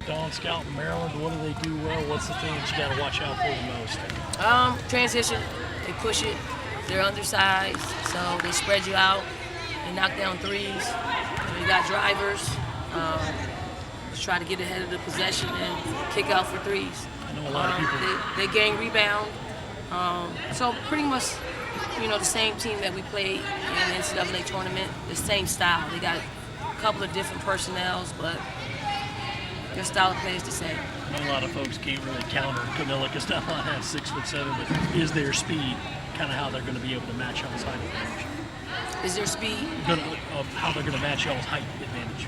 Dawn Scout in Maryland, what do they do well? What's the thing that you got to watch out for the most? Transition. They push it. They're undersized, so they spread you out. They knock down threes. You got drivers. Just try to get ahead of the possession and kick out for threes. I know a lot of people. They gang rebound. So pretty much, the same team that we played in the NCAA tournament, the same style. They got a couple of different personnels, but their style of play is the same. I know a lot of folks can't really counter Camilla because not at 6'7", but is their speed kind of how they're going to be able to match y'all's height advantage? Is their speed? Of how they're going to match y'all's height advantage?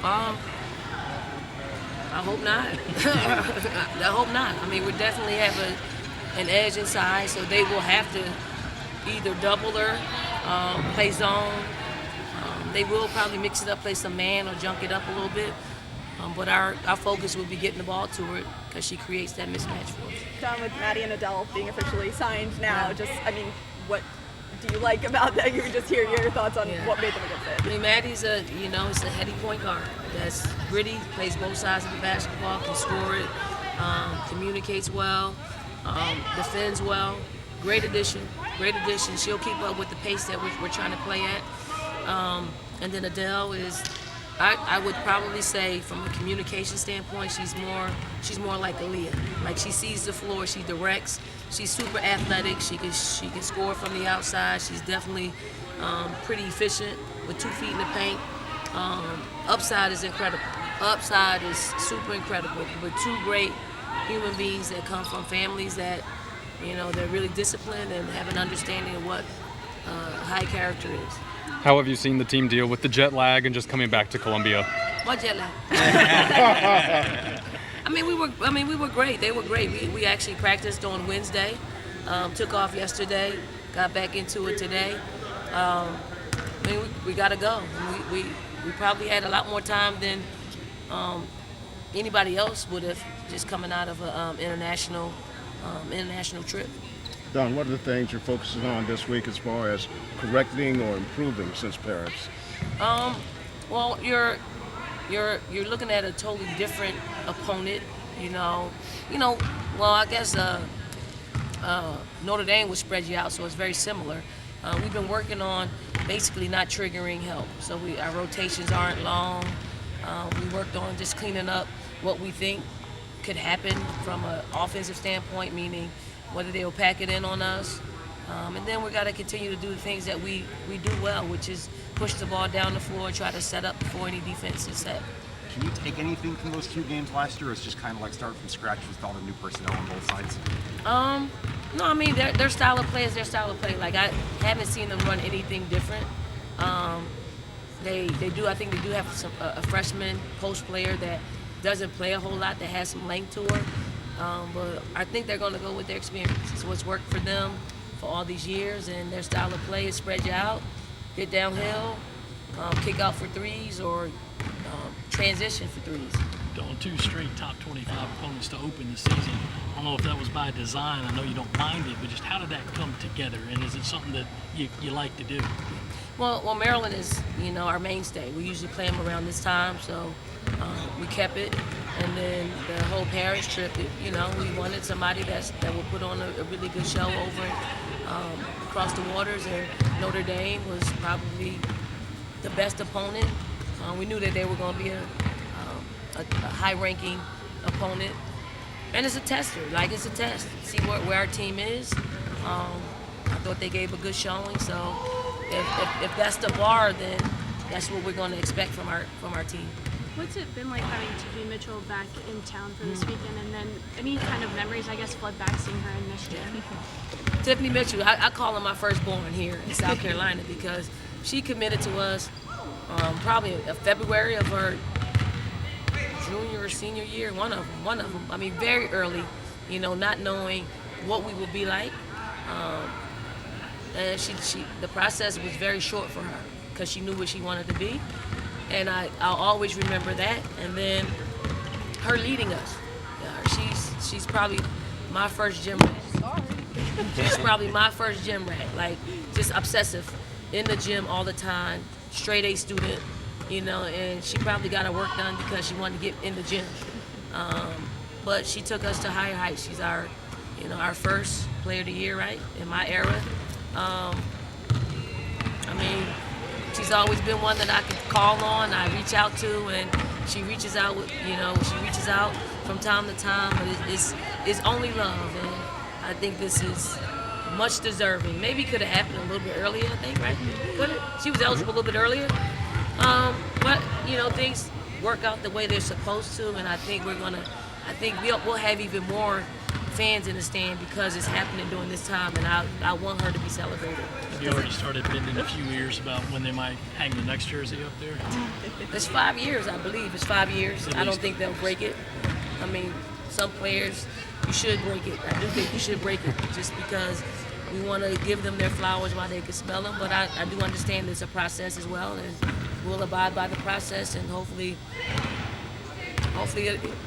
I hope not. I hope not. I mean, we definitely have an edge inside, so they will have to either double her, play zone. They will probably mix it up, play some man or junk it up a little bit. But our focus will be getting the ball to her because she creates that mismatch for us. Dawn, with Maddie and Adele being officially signed now, what do you like about that? You can just hear your thoughts on what made them a good fit. I mean, Maddie's it's a heady point guard that's gritty, plays both sides of the basketball, can score it, communicates well, defends well. Great addition. She'll keep up with the pace that we're trying to play at. And then Adele is, I would probably say from a communication standpoint, she's more like Aaliyah. Like, she sees the floor, she directs. She's super athletic. She can score from the outside. She's definitely pretty efficient with 2 feet in the paint. Upside is incredible. Upside is super incredible. With two great human beings that come from families that, they're really disciplined and have an understanding of what high character is. How have you seen the team deal with the jet lag and just coming back to Columbia? What jet lag? we were great. They were great. We actually practiced on Wednesday, took off yesterday, got back into it today. We got to go. We probably had a lot more time than anybody else would have, just coming out of an international trip. Dawn, what are the things you're focusing on this week as far as correcting or improving since Paris? Well, you're looking at a totally different opponent. I guess Notre Dame would spread you out, so it's very similar. We've been working on basically not triggering help, so our rotations aren't long. We worked on just cleaning up what we think could happen from an offensive standpoint, meaning whether they'll pack it in on us. And then we got to continue to do the things that we do well, which is push the ball down the floor and try to set up before any defense is set. Can you take anything from those 2 games last year, or it's just kind of like start from scratch with all the new personnel on both sides? No, I mean, their style of play is their style of play. Like, I haven't seen them run anything different. I think they do have a freshman post player that doesn't play a whole lot, that has some length to her. But I think they're going to go with their experience. It's what's worked for them for all these years, and their style of play is spread you out, get downhill, kick out for threes, or transition for threes. Going 2 straight top 25 opponents to open the season. I don't know if that was by design. I know you don't mind it, but just how did that come together? And is it something that you like to do? Well, Maryland is, our mainstay. We usually play them around this time, so we kept it. And then the whole Paris trip, we wanted somebody that would put on a really good show over across the waters. And Notre Dame was probably the best opponent. We knew that they were going to be a high-ranking opponent. And it's a tester. Like, it's a test. See where our team is. I thought they gave a good showing. So if that's the bar, then that's what we're going to expect from our team. What's it been like having Tiffany Mitchell back in town for this weekend, and then any kind of memories, I guess, flood back seeing her in this gym? Tiffany Mitchell, I call her my firstborn here in South Carolina because she committed to us probably in February of her junior or senior year, one of them. I mean, very early, not knowing what we would be like. And the process was very short for her because she knew what she wanted to be. And I'll always remember that. And then her leading us. She's probably my first gym rat. She's probably my first gym rat. Like, just obsessive, in the gym all the time, straight A student, and she probably got her work done because she wanted to get in the gym. But she took us to higher heights. She's our first player of the year, right, in my era. I mean, she's always been one that I can call on, I reach out to, and she reaches out from time to time, but it's only love, and I think this is much deserving. Maybe could have happened a little bit earlier, I think, right? Could it? She was eligible a little bit earlier. But things work out the way they're supposed to, and I think we'll have even more fans in the stand because it's happening during this time, and I want her to be celebrated. Have you already started bending a few ears about when they might hang the next jersey up there? It's 5 years, I believe. It's 5 years. I don't think they'll break it. I mean, some players, you should break it. I do think you should break it just because we want to give them their flowers while they can smell them. But I do understand it's a process as well, and we'll abide by the process, and hopefully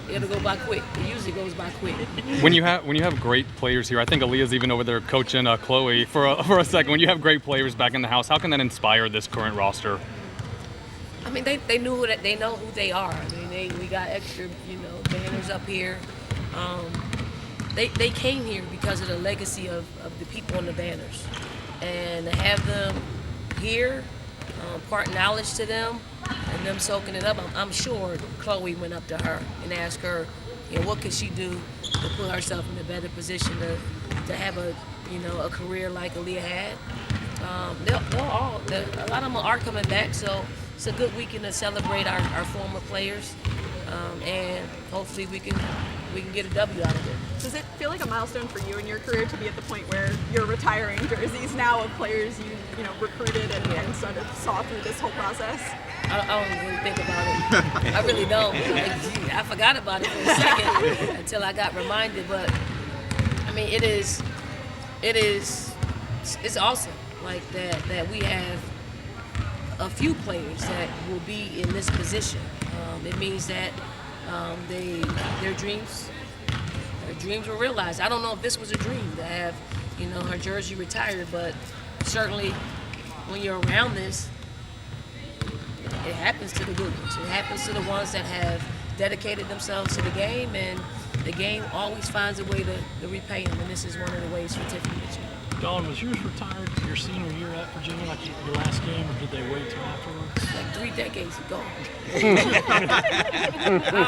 it'll go by quick. It usually goes by quick. When you have great players here, I think Aaliyah's even over there coaching Chloe for a second. When you have great players back in the house, how can that inspire this current roster? I mean, they know who they are. I mean, we got extra banners up here. They came here because of the legacy of the people on the banners, and to have them here, part knowledge to them, and them soaking it up. I'm sure Chloe went up to her and asked her, what could she do to put herself in a better position to have a career like Aaliyah had. A lot of them are coming back, so it's a good weekend to celebrate our former players, and hopefully we can get a W out of it. Does it feel like a milestone for you in your career to be at the point where you're retiring jerseys now of players you recruited and sort of saw through this whole process? I don't really think about it. I really don't. I forgot about it for a second until I got reminded. But I mean, it's awesome like that we have a few players that will be in this position. It means that their dreams were realized. I don't know if this was a dream to have her jersey retired, but certainly when you're around this, it happens to the good ones. It happens to the ones that have dedicated themselves to the game, and the game always finds a way to repay them, and this is one of the ways for Tiffany Mitchell. Dawn, was yours retired your senior year at Virginia, like your last game, or did they wait till afterwards? Like 3 decades ago. I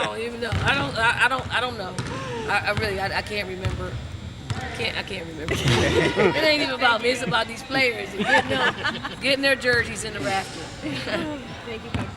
don't even know. I don't know. I can't remember. I can't remember. It ain't even about me. It's about these players and getting their jerseys in the rafter. Thank you, Coach.